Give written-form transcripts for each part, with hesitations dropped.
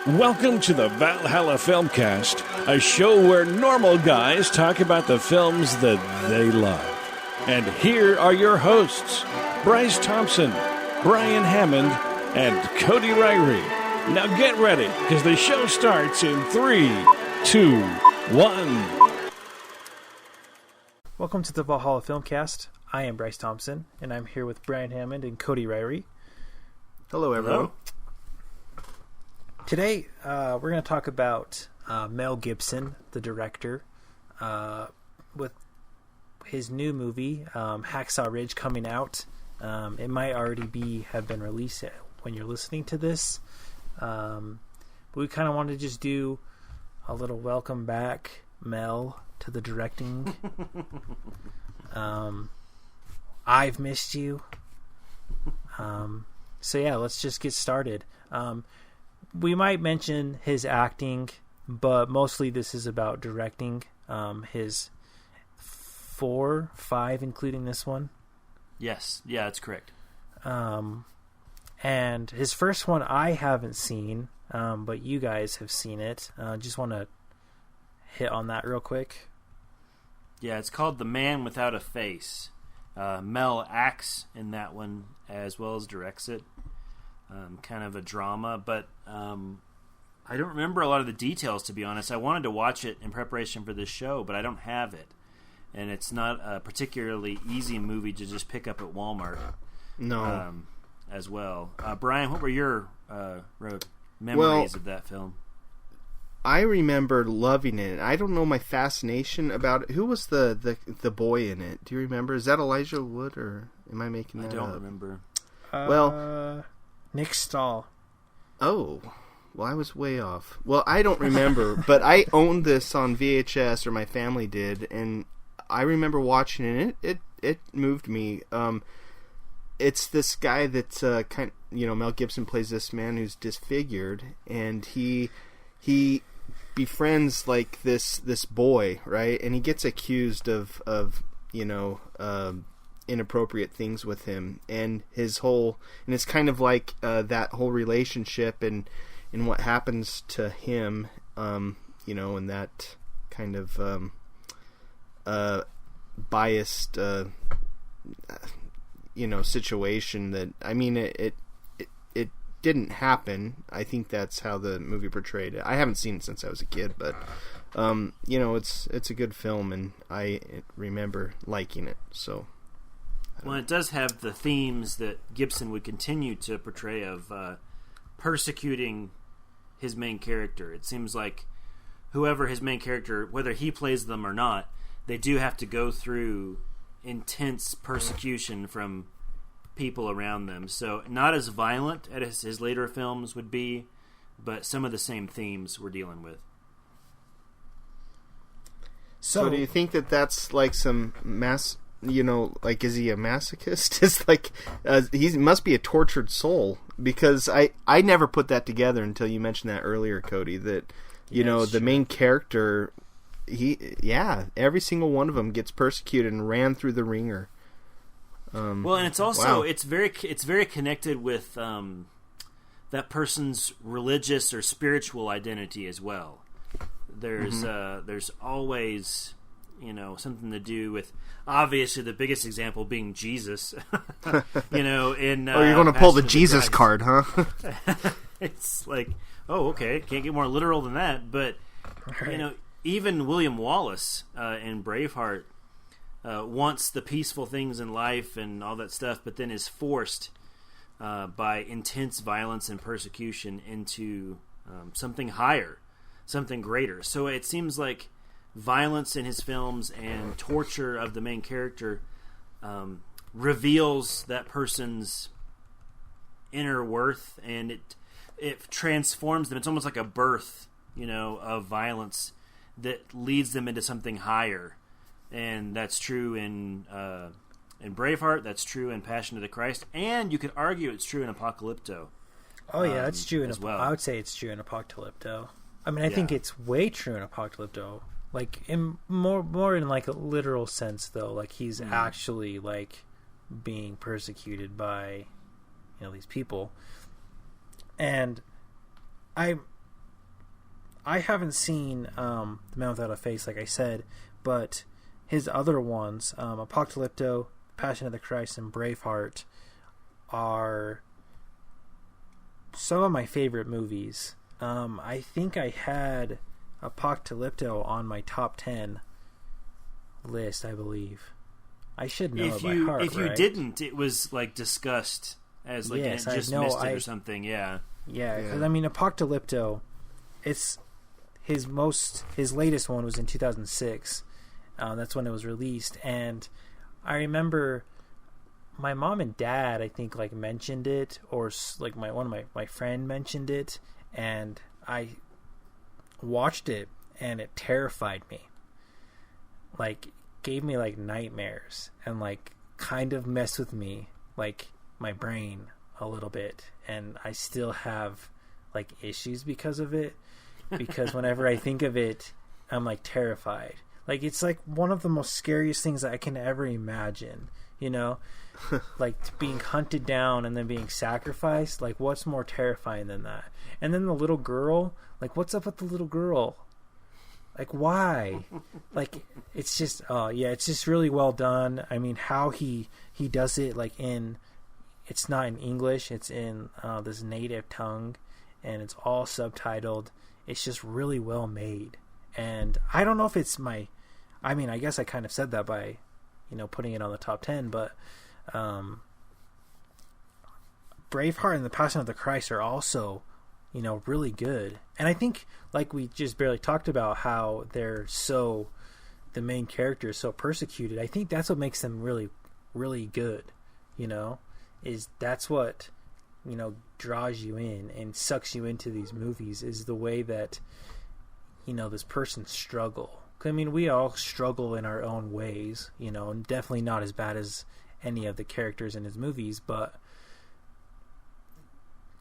Welcome to the Valhalla Filmcast, a show where normal guys talk about the films that they love. And here are your hosts, Bryce Thompson, Brian Hammond, and Cody Ryrie. Now get ready, because the show starts in 3, 2, 1. Welcome to the Valhalla Filmcast. I am Bryce Thompson, and I'm here with Brian Hammond and Cody Ryrie. Hello, everyone. Hello. Today, we're going to talk about Mel Gibson, the director, with his new movie, Hacksaw Ridge, coming out. It might already have been released when you're listening to this. But we kind of wanted to just do a little welcome back, Mel, to the directing. I've missed you. So yeah, let's just get started. We might mention his acting, but mostly this is about directing. His 4, 5, including this one. Yes, yeah, that's correct. And his first one I haven't seen, but you guys have seen it. Just want to hit on that real quick. Yeah, it's called The Man Without a Face. Mel acts in that one as well as directs it. Kind of a drama, but I don't remember a lot of the details, to be honest. I wanted to watch it in preparation for this show, but I don't have it. And it's not a particularly easy movie to just pick up at Walmart. No. As well. Brian, what were your memories of that film? I remember loving it. I don't know my fascination about it. Who was the boy in it? Do you remember? Is that Elijah Wood, or am I making that up? I don't remember. Nick Stahl. Oh, well, I was way off. Well, I don't remember, but I owned this on VHS, or my family did, and I remember watching it. It moved me. It's this guy that Mel Gibson plays this man who's disfigured, and he befriends like this boy, right? And he gets accused of inappropriate things with him, and it's kind of like that whole relationship and what happens to him, in that kind of biased situation that, I mean, it didn't happen. I think that's how the movie portrayed it. I haven't seen it since I was a kid, but it's a good film, and I remember liking it. So, well, it does have the themes that Gibson would continue to portray of persecuting his main character. It seems like whoever his main character, whether he plays them or not, they do have to go through intense persecution from people around them. So not as violent as his later films would be, but some of the same themes we're dealing with. So do you think that that's like some mass... is he a masochist? It's like he must be a tortured soul, because I never put that together until you mentioned that earlier, Cody. That the main character, every single one of them gets persecuted and ran through the ringer. Well, and it's also it's very connected with that person's religious or spiritual identity as well. There's always something to do with, obviously the biggest example being Jesus. You're going to pull the Jesus card, huh? It's like, oh, okay, can't get more literal than that. But Right. Even William Wallace in Braveheart wants the peaceful things in life and all that stuff, but then is forced by intense violence and persecution into something higher, something greater. So it seems like violence in his films and torture of the main character reveals that person's inner worth, and it transforms them. It's almost like a birth, of violence that leads them into something higher. And that's true in Braveheart. That's true in Passion of the Christ, and you could argue it's true in Apocalypto. Oh yeah, it's true as well. I would say it's true in Apocalypto. I mean, I think it's way true in Apocalypto. Like in more in like a literal sense, though. Like he's actually like being persecuted by these people, and I haven't seen The Man Without a Face, like I said, but his other ones, Apocalypto, Passion of the Christ, and Braveheart, are some of my favorite movies. I think I had Apocalypto on my top 10 list, I believe. I should know it by heart, if you right? didn't, it was like discussed as like Yes, just missed it or something. Yeah, because I mean, Apocalypto, it's his latest one was in 2006. That's when it was released, and I remember my mom and dad, I think, like mentioned it, or like one of my friend mentioned it, and I watched it, and it terrified me. Like, gave me like nightmares, and like kind of messed with me, like my brain a little bit, and I still have like issues because of it. Because whenever I think of it, I'm like terrified. Like, it's like one of the most scariest things that I can ever imagine, you know? Like being hunted down and then being sacrificed. Like, what's more terrifying than that? And then the little girl, like, what's up with the little girl? Like, why? Like, it's just, it's just really well done. I mean, how he does it, like, it's not in English, it's in this native tongue, and it's all subtitled. It's just really well made. And I don't know if it's I guess I kind of said that by, putting it on the top 10, but Braveheart and The Passion of the Christ are also, really good. And I think, like we just barely talked about, how the main character is so persecuted. I think that's what makes them really, really good, is that's what, draws you in and sucks you into these movies, is the way that, this person's struggle. I mean, we all struggle in our own ways, and definitely not as bad as any of the characters in his movies, but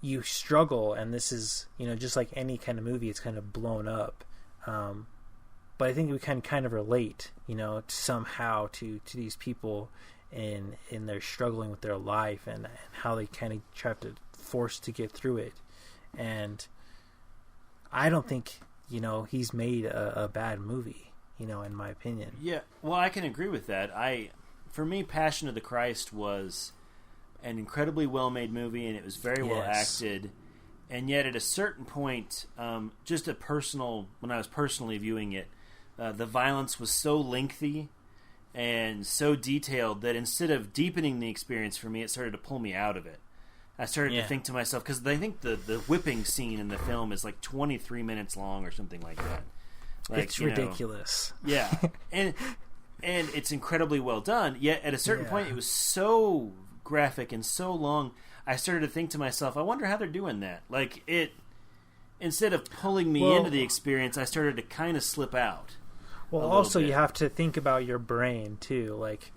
you struggle, and this is, just like any kind of movie, it's kind of blown up. But I think we can kind of relate, somehow to these people in their struggling with their life and how they kind of try to force to get through it. And I don't think, he's made a bad movie, in my opinion. Yeah, well, I can agree with that. For me, Passion of the Christ was an incredibly well-made movie, and it was very well acted. And yet, at a certain point, when I was personally viewing it, the violence was so lengthy and so detailed that instead of deepening the experience for me, it started to pull me out of it. I started to think to myself, because I think the whipping scene in the film is like 23 minutes long or something like that. Like, it's ridiculous. Yeah. and it's incredibly well done, yet at a certain point it was so graphic and so long, I started to think to myself, I wonder how they're doing that. Like, instead of pulling me into the experience, I started to kind of slip out. Well, also you have to think about your brain too. Like,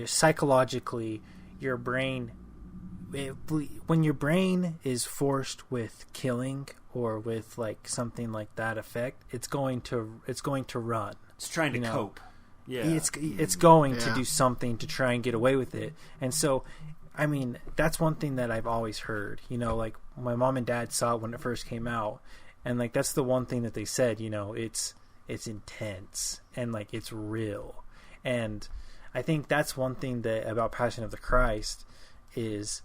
psychologically, your brain, when your brain is forced with killing or with like something like that effect, it's going to run. It's trying to cope. Yeah, it's going to do something to try and get away with it. And so, I mean, that's one thing that I've always heard. Like my mom and dad saw it when it first came out, and like that's the one thing that they said. It's intense and like it's real. And I think that's one thing that about Passion of the Christ is,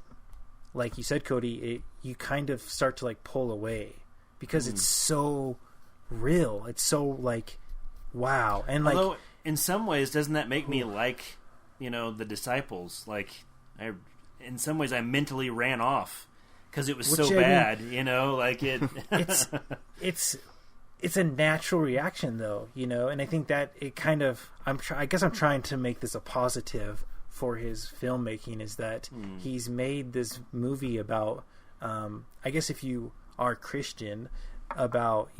like you said, Cody, you kind of start to like pull away because it's so real. It's so like, wow. And like, although in some ways, doesn't that make me like, the disciples? Like, in some ways, I mentally ran off because it was so bad. Like it. It's a natural reaction, though, and I think that it kind of. I guess I'm trying to make this a positive for his filmmaking, is that he's made this movie about. I guess if you are Christian, about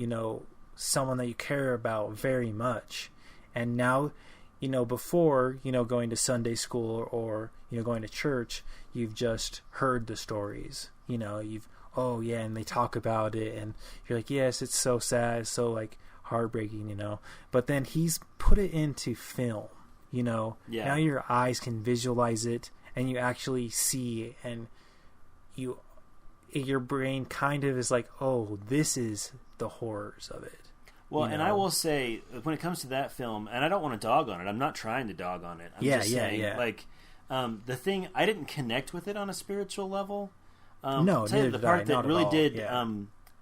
someone that you care about very much, and now, before going to Sunday school or going to church, you've just heard the stories. And they talk about it, and you're like, yes, it's so sad, it's so like heartbreaking, But then he's put it into film, Now your eyes can visualize it, and you actually see, and your brain kind of is like, oh, this is the horrors of it. Well, and I will say, when it comes to that film, and I don't want to dog on it. I'm not trying to dog on it. I'm just saying, like, the thing, I didn't connect with it on a spiritual level. No, neither the did part I. that Not really at all. did Yeah.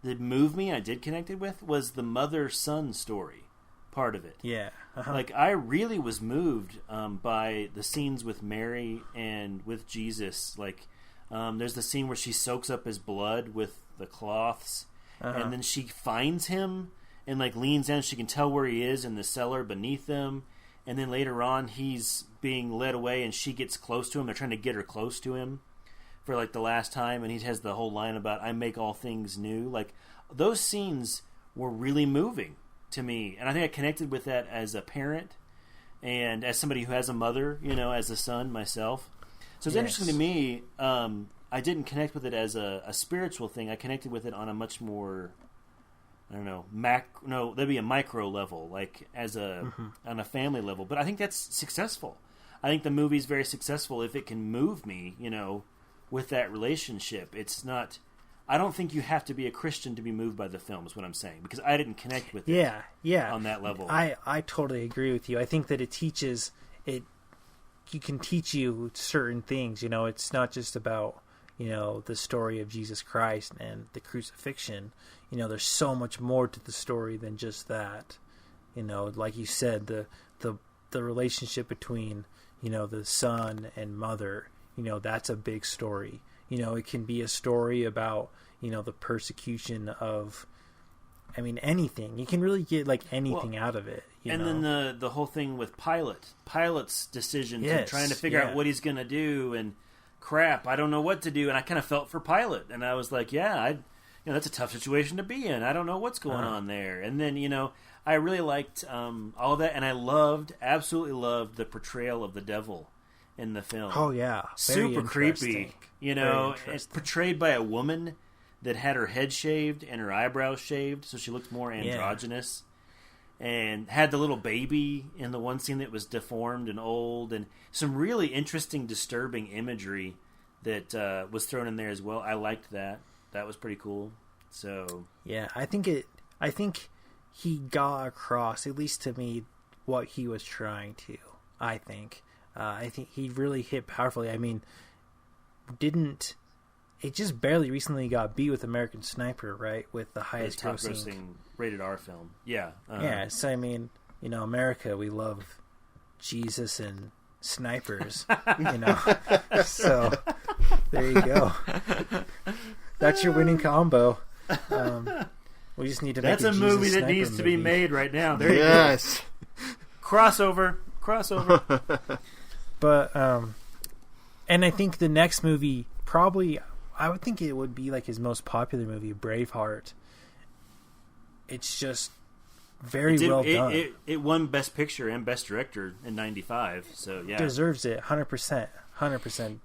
that moved me, I did connect it with, was the mother-son story part of it. Yeah. Uh-huh. Like, I really was moved by the scenes with Mary and with Jesus. Like, there's the scene where she soaks up his blood with the cloths, and then she finds him and, like, leans down. She can tell where he is in the cellar beneath them. And then later on, he's being led away, and she gets close to him. They're trying to get her close to him for, like, the last time. And he has the whole line about, I make all things new. Like, those scenes were really moving to me. And I think I connected with that as a parent and as somebody who has a mother, you know, as a son myself. So it's interesting to me. I didn't connect with it as a spiritual thing. I connected with it on a much more, I don't know, that'd be a micro level, like as a on a family level. But I think that's successful. I think the movie's very successful if it can move me, you know, with that relationship. It's not. I don't think you have to be a Christian to be moved by the film, is what I'm saying, because I didn't connect with it. Yeah, on that level. I totally agree with you. I think that it teaches it. You can teach you certain things. You know, it's not just about, you know, the story of Jesus Christ and the crucifixion. You know, there's so much more to the story than just that. You know, like you said, the relationship between, you know, the son and mother, you know, that's a big story. You know, it can be a story about, you know, the persecution of, I mean, anything. You can really get, like, anything out of it. You know? Then the whole thing with Pilate's decisions and trying to figure out what he's going to do, and crap, I don't know what to do. And I kind of felt for Pilate, and I was like, that's a tough situation to be in. I don't know what's going on there. And then, you know, I really liked all of that, and I absolutely loved the portrayal of the devil in the film. Oh, yeah. Very super creepy. You know, it's portrayed by a woman that had her head shaved and her eyebrows shaved, so she looked more androgynous. And had the little baby in the one scene that was deformed and old, and some really interesting, disturbing imagery that was thrown in there as well. I liked that. That was pretty cool. So yeah, I think he got across, at least to me, what he was trying to. I think he really hit powerfully. I mean, it just barely recently got beat with American Sniper, right? With the highest grossing rated R film. Yeah. Yeah, so I mean, you know, America, we love Jesus and snipers, you know. So there you go. That's your winning combo. We just need to make That's a movie that needs to be made right now. There you go. Crossover. But and I think the next movie probably, I would think it would be like his most popular movie, Braveheart. It's just well done. It won Best Picture and Best Director in '95, so yeah, deserves it. 100%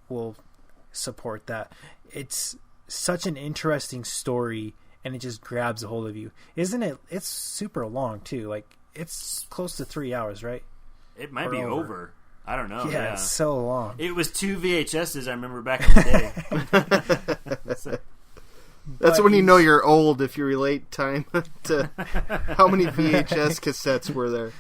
will support that. It's such an interesting story, and it just grabs a hold of you, isn't it? It's super long too. Like, it's close to 3 hours, right? It might be over. I don't know. Yeah, it's so long. It was 2 VHSs. I remember back in the day. That's when you know you're old, if you relate time to how many VHS cassettes were there.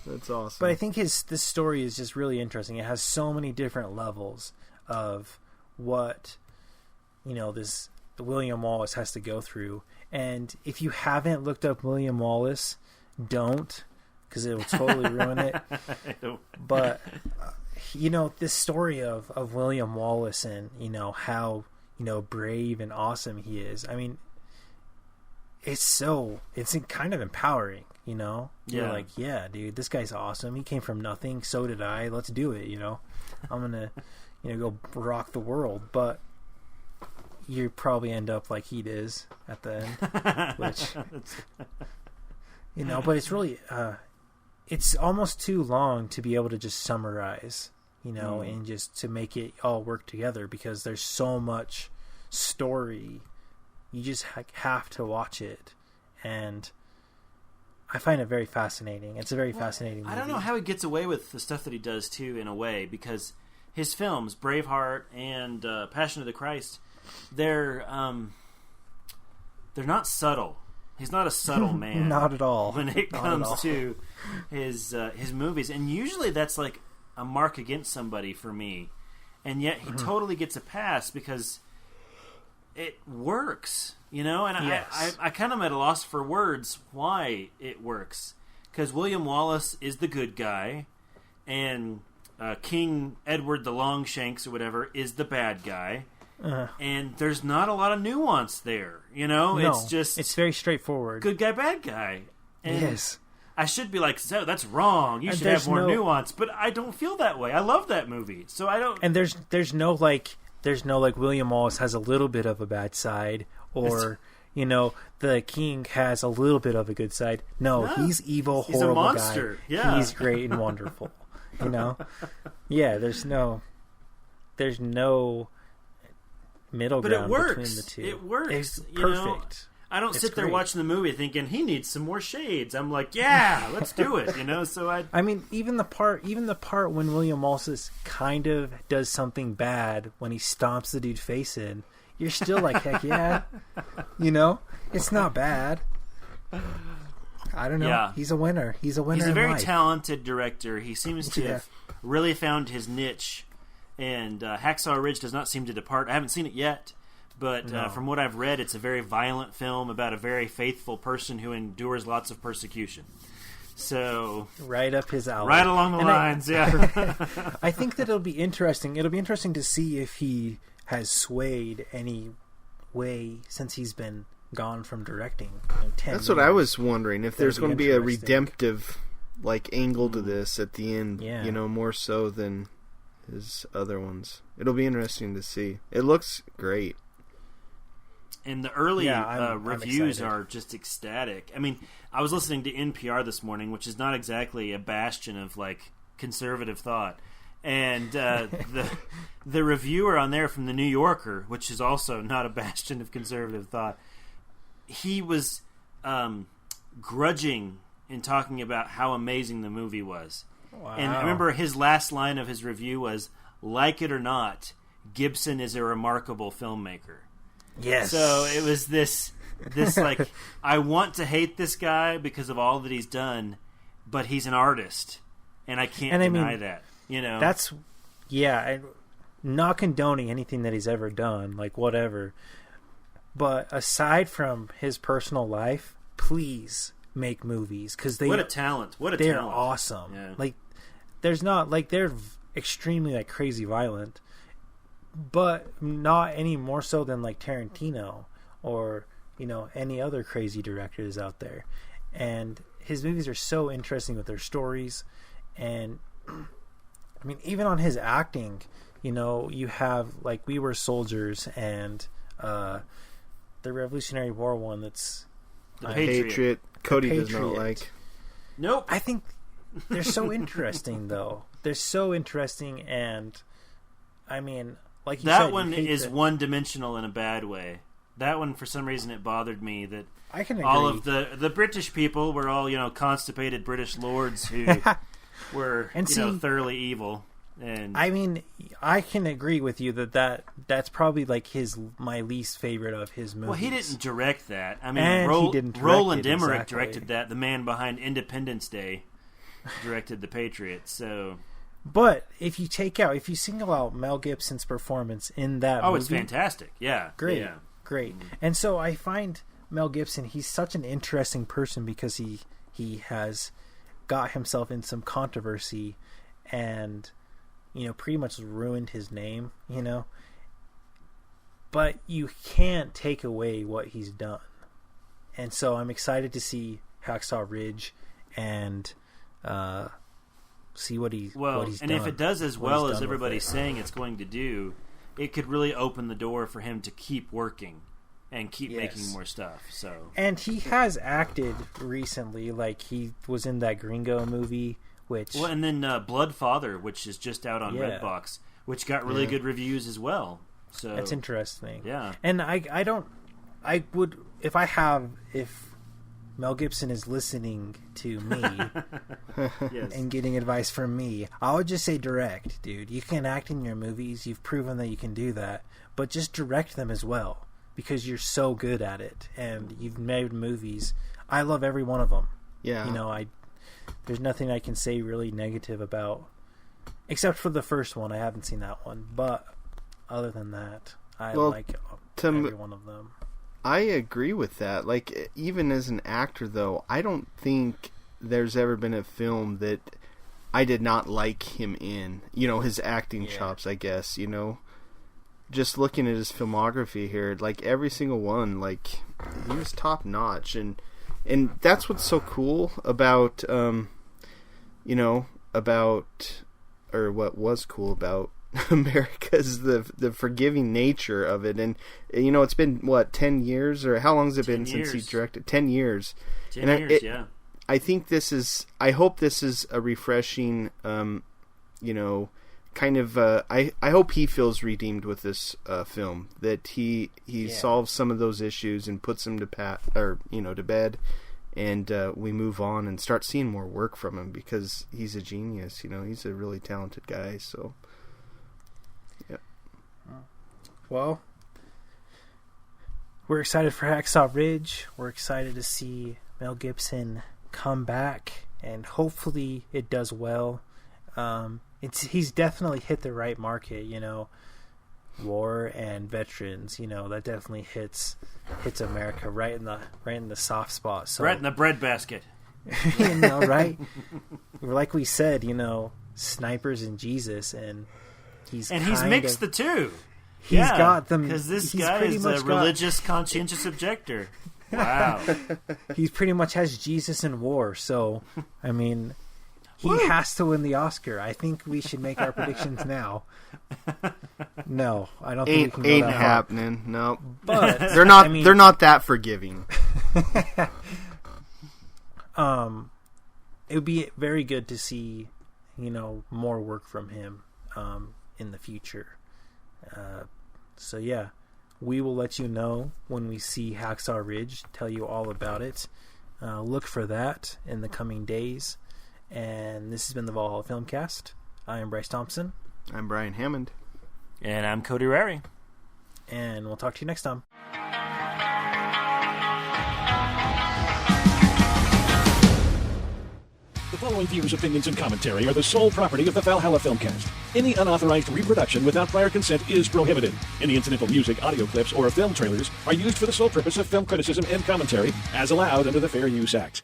That's awesome. But I think this story is just really interesting. It has so many different levels of what, you know, the William Wallace has to go through. And if you haven't looked up William Wallace, don't, because it will totally ruin it. But you know, this story of William Wallace, and you know how, you know, brave and awesome he is. I mean, it's kind of empowering, you know? Yeah. You're like, yeah, dude, this guy's awesome. He came from nothing. So did I. Let's do it, you know? I'm going to, you know, go rock the world. But you probably end up like he does at the end, which, you know, but it's really, it's almost too long to be able to just summarize, you know, and just to make it all work together, because there's so much story. You just have to watch it, and I find it very fascinating. It's a very fascinating movie. I don't know how he gets away with the stuff that he does too, in a way, because his films, Braveheart and Passion of the Christ, they're not subtle. He's not a subtle man. Not at all. When it comes to his movies, and usually that's like a mark against somebody for me, and yet he totally gets a pass because it works, you know. And yes. I kind of am at a loss for words why it works, because William Wallace is the good guy, and King Edward the Longshanks or whatever is the bad guy. And there's not a lot of nuance there, you know. No, it's very straightforward. Good guy, bad guy. And yes. I should be like, so that's wrong. You should have more nuance, but I don't feel that way. I love that movie, so I don't. And there's no William Wallace has a little bit of a bad side, or you know, the king has a little bit of a good side. No, he's evil, horrible he's a monster. guy. Yeah, he's great and wonderful. You know, yeah. There's no middle ground between the two. It works. It's you perfect. Know? I don't sit there great. watching the movie thinking he needs some more shades. I'm like, yeah, let's do it. You know, so I mean, even the part when William Wallace kind of does something bad when he stomps the dude's face in, you're still like, heck yeah, you know, it's not bad. I don't know. Yeah. He's a winner. He's a winner. He's a very life. talented director. He seems to have really found his niche. And Hacksaw Ridge does not seem to depart. I haven't seen it yet, but from what I've read, it's a very violent film about a very faithful person who endures lots of persecution. So right up his alley. Right along the lines, yeah. I think that it'll be interesting. It'll be interesting to see if he has swayed any way since he's been gone from directing. 10 That's years. what I was wondering. If there's going to be a redemptive angle to this at the end, you know, more so than his other ones. It'll be interesting to see. It looks great. And the early reviews are just ecstatic. I mean, I was listening to NPR this morning, which is not exactly a bastion of like conservative thought. And the reviewer on there from the New Yorker, which is also not a bastion of conservative thought, he was grudging in talking about how amazing the movie was. Wow. And I remember his last line of his review was, like it or not, Gibson is a remarkable filmmaker. Yes. So it was this like, I want to hate this guy because of all that he's done, but he's an artist, and I can't deny that. You know, that's not condoning anything that he's ever done, like whatever. But aside from his personal life, please make movies because what a talent! They're awesome. Yeah. Like there's not like they're extremely like crazy violent, but not any more so than like Tarantino or you know any other crazy directors out there. And his movies are so interesting with their stories, and I mean even on his acting, you know you have like We Were Soldiers and the Revolutionary War one that's The Patriot. Cody does not like. Nope. I think they're so interesting, though. They're so interesting, and I mean, like you said, that one is one-dimensional in a bad way. That one, for some reason, it bothered me that I can agree. all of the British people were all constipated British lords who were thoroughly evil. And I mean, I can agree with you that's probably like my least favorite of his movies. Well, he didn't direct that. I mean, he didn't direct Roland it, Emmerich exactly. directed that. The man behind Independence Day directed The Patriot. So, but if you single out Mel Gibson's performance in that movie, it's fantastic. Yeah, great, yeah. great. And so I find Mel Gibson, he's such an interesting person because he has got himself in some controversy and pretty much ruined his name, but you can't take away what he's done. And so I'm excited to see Hacksaw Ridge and see what he's done. And if it does as well as everybody's saying it's going to do, it could really open the door for him to keep working and keep making more stuff. So, and he has acted recently, like he was in that Gringo movie. And then Bloodfather, which is just out on Redbox, which got really good reviews as well. So that's interesting. Yeah, and I would if Mel Gibson is listening to me Yes. and getting advice from me, I would just say direct, dude. You can act in your movies. You've proven that you can do that. But just direct them as well, because you're so good at it. And you've made movies. I love every one of them. Yeah. You know, there's nothing I can say really negative about, except for the first one. I haven't seen that one. But other than that, I like every one of them. I agree with that. Like, even as an actor, though, I don't think there's ever been a film that I did not like him in. You know, his acting chops, I guess, you know. Just looking at his filmography here, like, every single one, like, he was top notch. And that's what's so cool about, you know, or what was cool about America is the forgiving nature of it. And you know, it's been 10 years, or how long has it been since he directed? 10 years. 10 years, yeah. I think I hope this is a refreshing, you know, kind of I hope he feels redeemed with this film, that he solves some of those issues and puts them to bed, and we move on and start seeing more work from him, because he's a genius. You know, he's a really talented guy. So well, we're excited for Hacksaw Ridge. We're excited to see Mel Gibson come back, and hopefully it does well. He's definitely hit the right market, you know. War and veterans, you know, that definitely hits America right in the soft spot. So right in the breadbasket. You know, right? Like we said, you know, snipers and Jesus, and he's mixed the two. He's got them, because this guy is a religious, conscientious objector. Wow. He pretty much has Jesus in war, so I mean, he has to win the Oscar. I think we should make our predictions now. No, I don't think we can go ain't that happening. far. No, but they're not. They're not that forgiving. It would be very good to see, you know, more work from him in the future. So yeah, we will let you know when we see Hacksaw Ridge, tell you all about it. Look for that in the coming days. And this has been the Valhalla Filmcast. I am Bryce Thompson. I'm Brian Hammond. And I'm Cody Rary. And we'll talk to you next time. The following views, opinions, and commentary are the sole property of the Valhalla Filmcast. Any unauthorized reproduction without prior consent is prohibited. Any incidental music, audio clips, or film trailers are used for the sole purpose of film criticism and commentary as allowed under the Fair Use Act.